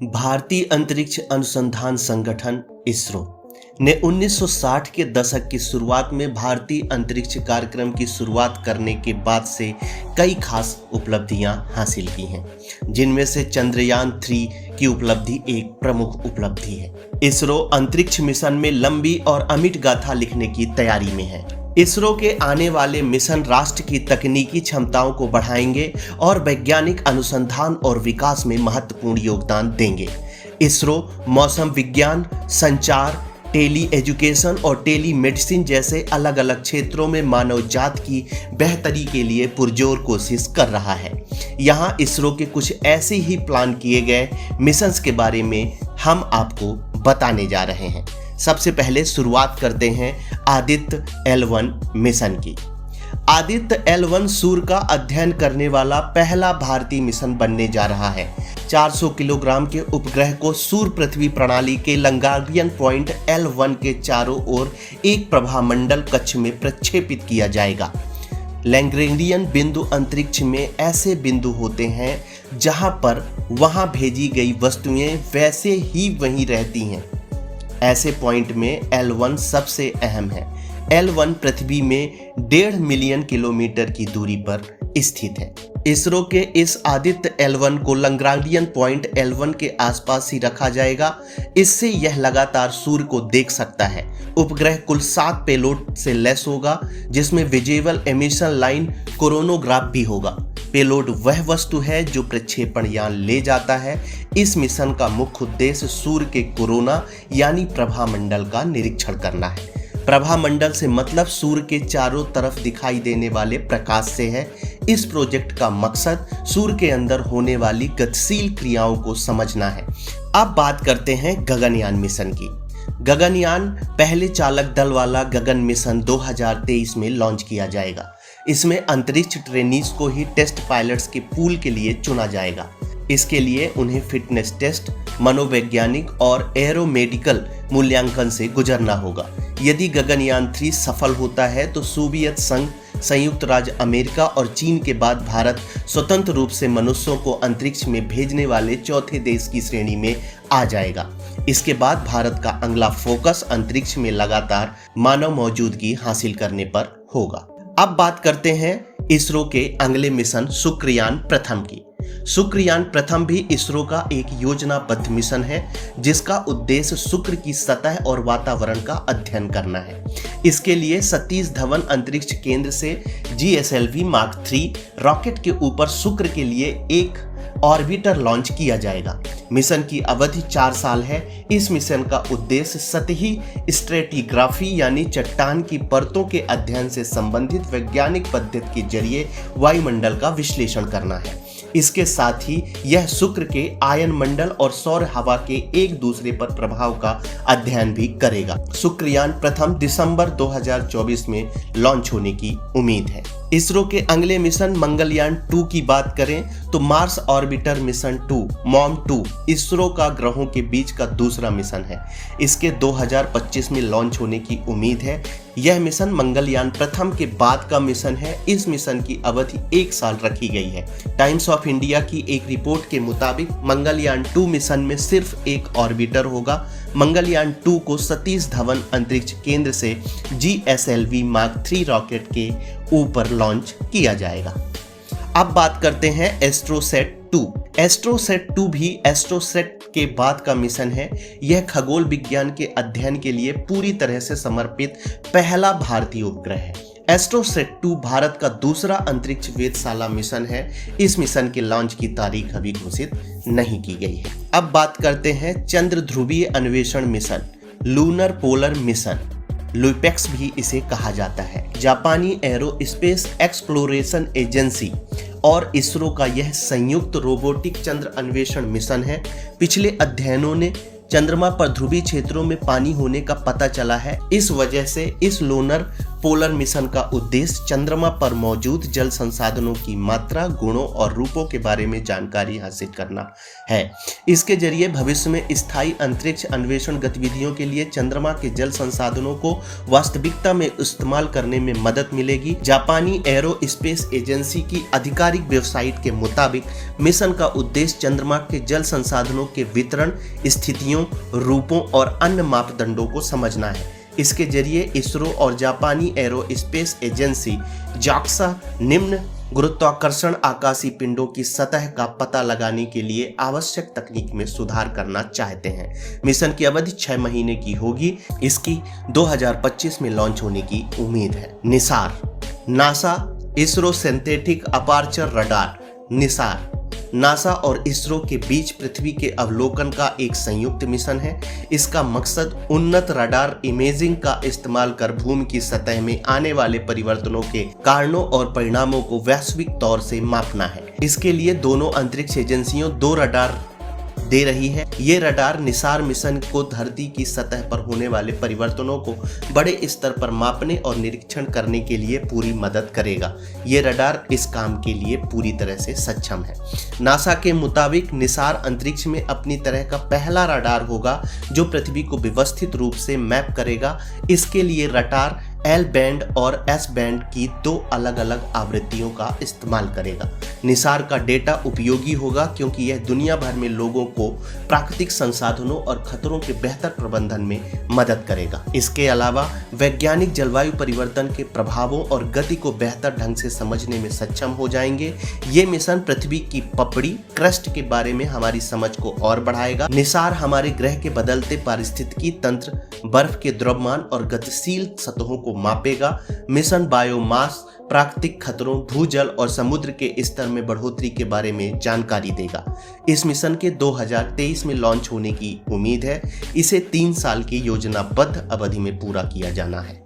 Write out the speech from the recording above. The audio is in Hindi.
भारतीय अंतरिक्ष अनुसंधान संगठन इसरो ने 1960 के दशक की शुरुआत में भारतीय अंतरिक्ष कार्यक्रम की शुरुआत करने के बाद से कई खास उपलब्धियां हासिल की हैं, जिनमें से चंद्रयान 3 की उपलब्धि एक प्रमुख उपलब्धि है। इसरो अंतरिक्ष मिशन में लंबी और अमिट गाथा लिखने की तैयारी में है। इसरो के आने वाले मिशन राष्ट्र की तकनीकी क्षमताओं को बढ़ाएंगे और वैज्ञानिक अनुसंधान और विकास में महत्वपूर्ण योगदान देंगे। इसरो मौसम विज्ञान, संचार, टेली एजुकेशन और टेली मेडिसिन जैसे अलग अलग क्षेत्रों में मानव जात की बेहतरी के लिए पुरजोर कोशिश कर रहा है। यहाँ इसरो के कुछ ऐसे ही प्लान किए गए मिशंस के बारे में हम आपको बताने जा रहे हैं। सबसे पहले शुरुआत करते हैं आदित्य L1 मिशन की। आदित्य L1 सूर्य का अध्ययन करने वाला पहला भारतीय मिशन बनने जा रहा है। 400 किलोग्राम के उपग्रह को सूर्य पृथ्वी प्रणाली के लैग्रांजियन पॉइंट L1 के चारों ओर एक प्रभामंडल कक्ष में प्रक्षेपित किया जाएगा। लैग्रांजियन बिंदु अंतरिक्ष में ऐसे बिंदु होते हैं जहां पर वहां भेजी गई वस्तुएं वैसे ही वहीं रहती हैं। ऐसे पॉइंट में L1 सबसे अहम है। L1 पृथ्वी में 1.5 मिलियन किलोमीटर की दूरी पर स्थित है। इसरो के इस आदित्य L1 को लैग्रांजियन पॉइंट L1 के आसपास ही रखा जाएगा। इससे यह लगातार सूर्य को देख सकता है। उपग्रह कुल 7 पेलोड से लैस होगा, जिसमें विजिबल एमिशन लाइन कोरोनोग्राफ भी होगा। पेलोड वह वस्तु है जो प्रक्षेपण यान ले जाता है। इस मिशन का मुख्य उद्देश्य सूर्य के कोरोना यानी प्रभामंडल का निरीक्षण करना है। प्रभामंडल से मतलब सूर्य के चारों तरफ दिखाई देने वाले प्रकाश से है। इस प्रोजेक्ट का मकसद सूर्य के अंदर होने वाली गतिशील क्रियाओं को समझना है। अब बात करते हैं गगनयान मिशन की। गगनयान पहले चालक दल वाला गगन मिशन 2023 में लॉन्च किया जाएगा। इसमें अंतरिक्ष ट्रेनीज को ही टेस्ट पायलट्स के पूल के लिए चुना जाएगा। इसके लिए उन्हें फिटनेस टेस्ट, मनोवैज्ञानिक और एरोमेडिकल मूल्यांकन से गुजरना होगा। यदि गगनयान 3 सफल होता है तो सोवियत संघ, संयुक्त राज्य अमेरिका और चीन के बाद भारत स्वतंत्र रूप से मनुष्यों को अंतरिक्ष में भेजने वाले चौथे देश की श्रेणी में आ जाएगा। इसके बाद भारत का अगला फोकस अंतरिक्ष में लगातार मानव मौजूदगी हासिल करने पर होगा। अब बात करते हैं इसरो के अगले मिशन शुक्रयान प्रथम की। शुक्रयान प्रथम भी इसरो का एक योजनाबद्ध मिशन है, जिसका उद्देश्य शुक्र की सतह और वातावरण का अध्ययन करना है। इसके लिए सतीश धवन अंतरिक्ष केंद्र से GSLV Mark 3 रॉकेट के ऊपर शुक्र के लिए एक ऑर्बिटर लॉन्च किया जाएगा। मिशन की अवधि 4 साल है। इस मिशन का उद्देश्य सतही स्ट्रेटिग्राफी यानी चट्टान की परतों के अध्ययन से संबंधित वैज्ञानिक पद्धति के जरिए वायुमंडल का विश्लेषण करना है। इसके साथ ही यह शुक्र के आयन मंडल और सौर हवा के एक दूसरे पर प्रभाव का अध्ययन भी करेगा। शुक्रयान प्रथम दिसंबर 2024 में लॉन्च होने की उम्मीद है। इसरो के अगले मिशन मंगलयान 2 की बात करें तो Mars orbiter mission 2 MOM-2 ISRO का ग्रहों के बीच का दूसरा मिशन है। इसके 2025 में लॉन्च होने की उम्मीद है। यह मिशन मंगलयान प्रथम के बाद का मिशन है। इस मिशन की अवधि 1 साल रखी गई है। टाइम्स ऑफ इंडिया की एक रिपोर्ट के मुताबिक मंगलयान 2 मिशन में सिर्फ एक ऑर्बिटर होगा। मंगलयान 2 को सतीश धवन अंतरिक्ष केंद्र से GSLV Mark 3 रॉकेट के ऊपर लॉन्च किया जाएगा। अब बात करते हैं एस्ट्रोसैट 2। एस्ट्रोसैट 2 भी एस्ट्रोसैट के बाद का मिशन है। यह खगोल विज्ञान के अध्ययन के लिए पूरी तरह से समर्पित पहला भारतीय उपग्रह है। एस्ट्रोसैट 2 भारत का दूसरा अंतरिक्ष वेधशाला मिशन है। इस मिशन के लॉन्च की तारीख अभी घोषित नहीं की गई है। अब बात करते हैं चंद्र ध्रुवीय अन्वेषण mission, lunar polar mission, LUPEX भी इसे कहा जाता है। जापानी एरो स्पेस एक्सप्लोरेशन एजेंसी और इसरो का यह संयुक्त रोबोटिक चंद्र अन्वेषण मिशन है। पिछले अध्ययनों ने चंद्रमा पर ध्रुवीय क्षेत्रों में पानी होने का पता चला है। इस वजह से इस लूनर पोलर मिशन का उद्देश्य चंद्रमा पर मौजूद जल संसाधनों की मात्रा, गुणों और रूपों के बारे में जानकारी हासिल करना है। इसके जरिए भविष्य में स्थायी अंतरिक्ष अन्वेषण गतिविधियों के लिए चंद्रमा के जल संसाधनों को वास्तविकता में इस्तेमाल करने में मदद मिलेगी। जापानी एरो स्पेस एजेंसी की आधिकारिक वेबसाइट के मुताबिक मिशन का उद्देश्य चंद्रमा के जल संसाधनों के वितरण, स्थितियों, रूपों और अन्य मापदंडों को समझना है। इसके जरिए इसरो और जापानी एरो स्पेस एजेंसी जाक्सा निम्न गुरुत्वाकर्षण आकाशीय पिंडों की सतह का पता लगाने के लिए आवश्यक तकनीक में सुधार करना चाहते हैं। मिशन की अवधि 6 महीने की होगी। इसकी 2025 में लॉन्च होने की उम्मीद है। Nisar, NASA ISRO synthetic aperture radar. Nisar NASA और इसरो के बीच पृथ्वी के अवलोकन का एक संयुक्त मिशन है। इसका मकसद उन्नत रडार इमेजिंग का इस्तेमाल कर भूमि की सतह में आने वाले परिवर्तनों के कारणों और परिणामों को वैश्विक तौर से मापना है। इसके लिए दोनों अंतरिक्ष एजेंसियों 2 रडार दे रही है। ये रडार निसार मिशन को धरती की सतह पर होने वाले परिवर्तनों को बड़े स्तर पर मापने और निरीक्षण करने के लिए पूरी मदद करेगा। ये रडार इस काम के लिए पूरी तरह से सक्षम है। नासा के मुताबिक निसार अंतरिक्ष में अपनी तरह का पहला रडार होगा जो पृथ्वी को व्यवस्थित रूप से मैप करेगा। इसके लिए रडार एल बैंड और एस बैंड की 2 अलग अलग आवृत्तियों का इस्तेमाल करेगा। निसार का डेटा उपयोगी होगा क्योंकि यह दुनिया भर में लोगों को प्राकृतिक संसाधनों और खतरों के बेहतर प्रबंधन में मदद करेगा। इसके अलावा वैज्ञानिक जलवायु परिवर्तन के प्रभावों और गति को बेहतर ढंग से समझने में सक्षम हो जाएंगे। ये मिशन पृथ्वी की पपड़ी क्रस्ट के बारे में हमारी समझ को और बढ़ाएगा। निसार हमारे ग्रह के बदलते पारिस्थितिकी तंत्र, बर्फ के द्रव्यमान और गतिशील सतहों को मापेगा। मिशन बायोमास, प्राकृतिक खतरों, भूजल और समुद्र के स्तर में बढ़ोतरी के बारे में जानकारी देगा। इस मिशन के 2023 में लॉन्च होने की उम्मीद है। इसे 3 साल की योजनाबद्ध अवधि में पूरा किया जाना है।